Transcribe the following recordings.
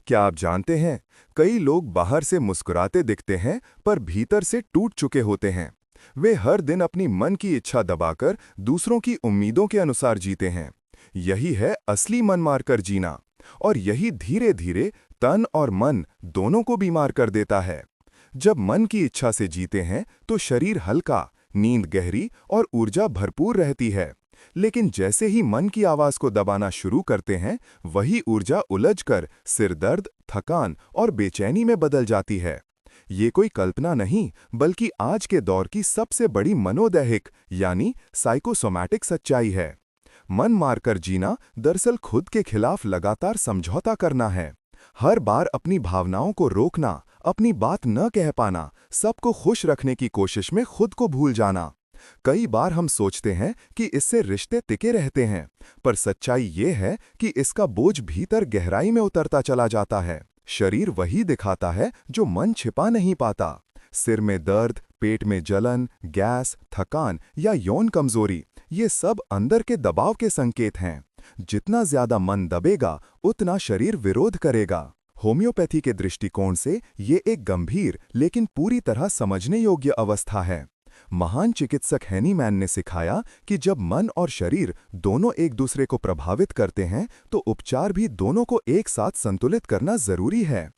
क्या आप जानते हैं, कई लोग बाहर से मुस्कुराते दिखते हैं पर भीतर से टूट चुके होते हैं। वे हर दिन अपनी मन की इच्छा दबाकर दूसरों की उम्मीदों के अनुसार जीते हैं। यही है असली मन मारकर जीना, और यही धीरे धीरे तन और मन दोनों को बीमार कर देता है। जब मन की इच्छा से जीते हैं तो शरीर हल्का, नींद गहरी और ऊर्जा भरपूर रहती है। लेकिन जैसे ही मन की आवाज को दबाना शुरू करते हैं, वही ऊर्जा उलझकर सिर दर्द, थकान और बेचैनी में बदल जाती है। ये कोई कल्पना नहीं, बल्कि आज के दौर की सबसे बड़ी मनोदैहिक यानी साइकोसोमैटिक सच्चाई है। मन मारकर जीना दरअसल खुद के खिलाफ लगातार समझौता करना है। हर बार अपनी भावनाओं को रोकना, अपनी बात न कह पाना, सबको खुश रखने की कोशिश में खुद को भूल जाना। कई बार हम सोचते हैं कि इससे रिश्ते टिके रहते हैं, पर सच्चाई ये है कि इसका बोझ भीतर गहराई में उतरता चला जाता है। शरीर वही दिखाता है जो मन छिपा नहीं पाता। सिर में दर्द, पेट में जलन, गैस, थकान या यौन कमजोरी, ये सब अंदर के दबाव के संकेत हैं। जितना ज्यादा मन दबेगा, उतना शरीर विरोध करेगा। होम्योपैथी के दृष्टिकोण से ये एक गंभीर लेकिन पूरी तरह समझने योग्य अवस्था है। महान चिकित्सक हैनीमैन ने सिखाया कि जब मन और शरीर दोनों एक दूसरे को प्रभावित करते हैं, तो उपचार भी दोनों को एक साथ संतुलित करना जरूरी है।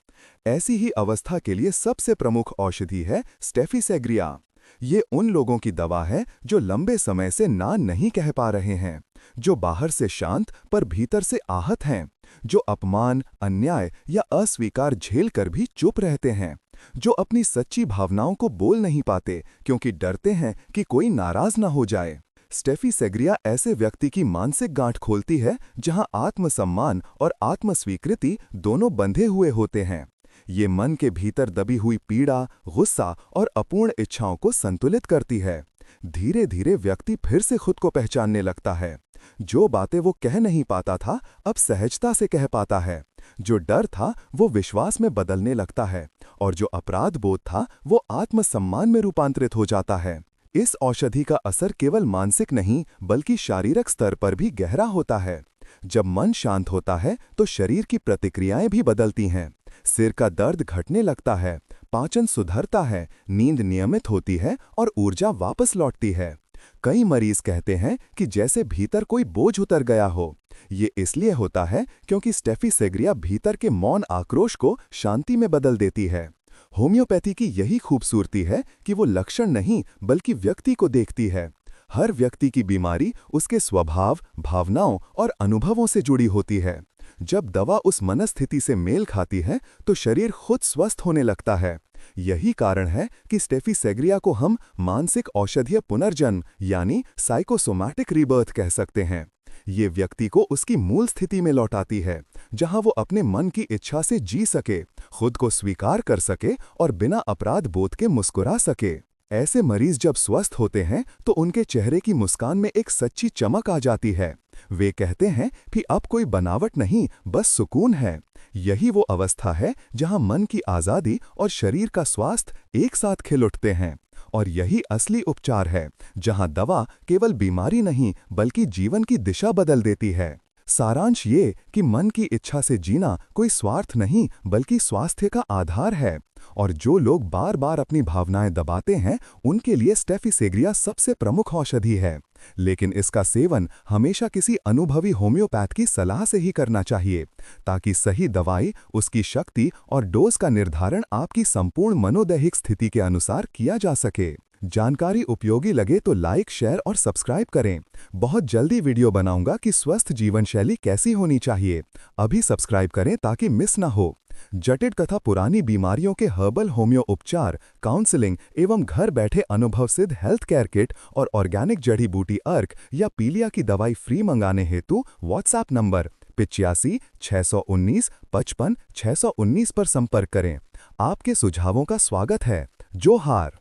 ऐसी ही अवस्था के लिए सबसे प्रमुख औषधि है स्टेफिसेग्रिया। ये उन लोगों की दवा है जो लंबे समय से ना नहीं कह पा रहे हैं, जो बाहर से शांत पर भीतर से आहत हैं, जो अपमान, अन्याय या अस्वीकार झेल कर भी चुप रहते हैं, जो अपनी सच्ची भावनाओं को बोल नहीं पाते क्योंकि डरते हैं कि कोई नाराज ना हो जाए। स्टेफिसेग्रिया ऐसे व्यक्ति की मानसिक गांठ खोलती है जहां आत्मसम्मान और आत्मस्वीकृति दोनों बंधे हुए होते हैं। ये मन के भीतर दबी हुई पीड़ा, गुस्सा और अपूर्ण इच्छाओं को संतुलित करती है। धीरे धीरे व्यक्ति फिर से खुद को पहचानने लगता है। जो बातें वो कह नहीं पाता था, अब सहजता से कह पाता है। जो डर था वो विश्वास में बदलने लगता है, और जो अपराध बोध था वो आत्मसम्मान में रूपांतरित हो जाता है। इस औषधि का असर केवल मानसिक नहीं, बल्कि शारीरिक स्तर पर भी गहरा होता है। जब मन शांत होता है तो शरीर की प्रतिक्रियाएं भी बदलती हैं। सिर का दर्द घटने लगता है, पाचन सुधरता है, नींद नियमित होती है और ऊर्जा वापस लौटती है। कई मरीज कहते हैं कि जैसे भीतर कोई बोझ उतर गया हो। ये इसलिए होता है क्योंकि स्टेफिसेग्रिया भीतर के मौन आक्रोश को शांति में बदल देती है। होम्योपैथी की यही खूबसूरती है कि वो लक्षण नहीं, बल्कि व्यक्ति को देखती है। हर व्यक्ति की बीमारी उसके स्वभाव, भावनाओं और अनुभवों से जुड़ी होती है। जब दवा उस मनस्थिति से मेल खाती है तो शरीर खुद स्वस्थ होने लगता है। यही कारण है कि स्टेफिसेग्रिया को हम मानसिक औषधीय पुनर्जन्म यानी साइकोसोमैटिक रीबर्थ कह सकते हैं। ये व्यक्ति को उसकी मूल स्थिति में लौटाती है, जहां वो अपने मन की इच्छा से जी सके, खुद को स्वीकार कर सके और बिना अपराध बोध के मुस्कुरा सके। ऐसे मरीज जब स्वस्थ होते हैं तो उनके चेहरे की मुस्कान में एक सच्ची चमक आ जाती है। वे कहते हैं कि अब कोई बनावट नहीं, बस सुकून है। यही वो अवस्था है जहां मन की आज़ादी और शरीर का स्वास्थ्य एक साथ खिल उठते हैं। और यही असली उपचार है, जहां दवा केवल बीमारी नहीं, बल्कि जीवन की दिशा बदल देती है। सारांश ये कि मन की इच्छा से जीना कोई स्वार्थ नहीं, बल्कि स्वास्थ्य का आधार है। और जो लोग बार बार अपनी भावनाएं दबाते हैं, उनके लिए स्टेफिसेग्रिया सबसे प्रमुख औषधि है। लेकिन इसका सेवन हमेशा किसी अनुभवी होम्योपैथ की सलाह से ही करना चाहिए, ताकि सही दवाई, उसकी शक्ति और डोज का निर्धारण आपकी संपूर्ण मनोदैहिक स्थिति के अनुसार किया जा सके। जानकारी उपयोगी लगे तो लाइक, शेयर और सब्सक्राइब करें। बहुत जल्दी वीडियो बनाऊंगा कि स्वस्थ जीवन शैली कैसी होनी चाहिए। अभी सब्सक्राइब करें ताकि मिस ना हो। जटिल तथा पुरानी बीमारियों के हर्बल होम्यो उपचार, काउंसलिंग एवं घर बैठे अनुभव सिद्ध हेल्थ केयर किट और ऑर्गेनिक जड़ी बूटी अर्क या पीलिया की दवाई फ्री मंगाने हेतु व्हाट्सएप नंबर 85 619 55 619 पर संपर्क करें। आपके सुझावों का स्वागत है। जोहार।